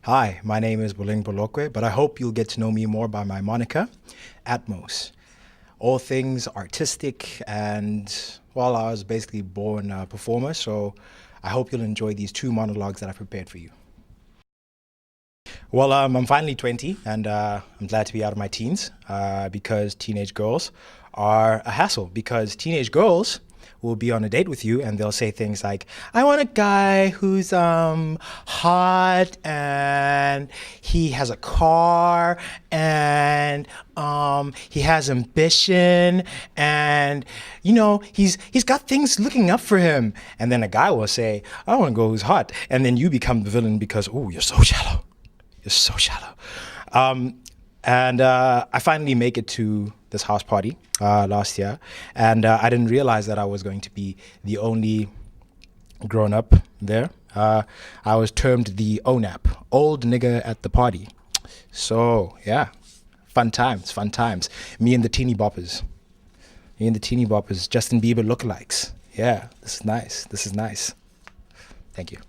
Hi, my name is Boling Bolokwe, but I hope you'll get to know me more by my moniker, Atmos. All things artistic, and well, I was basically born a performer, so I hope you'll enjoy these two monologues that I prepared for you. Well, I'm finally 20, and I'm glad to be out of my teens because teenage girls are a hassle. Because teenage girls will be on a date with you, and they'll say things like, "I want a guy who's hot, and he has a car, and he has ambition, and he's got things looking up for him." And then a guy will say, "I want to go who's hot," and then you become the villain because, oh, you're so shallow. You're so shallow. And I finally make it to this house party last year, and I didn't realize that I was going to be the only grown up there. I was termed the ONAP, old nigger at the party. So yeah, fun times, fun times. Me and the teeny boppers. Me and the teeny boppers, Justin Bieber lookalikes. Yeah, this is nice. This is nice. Thank you.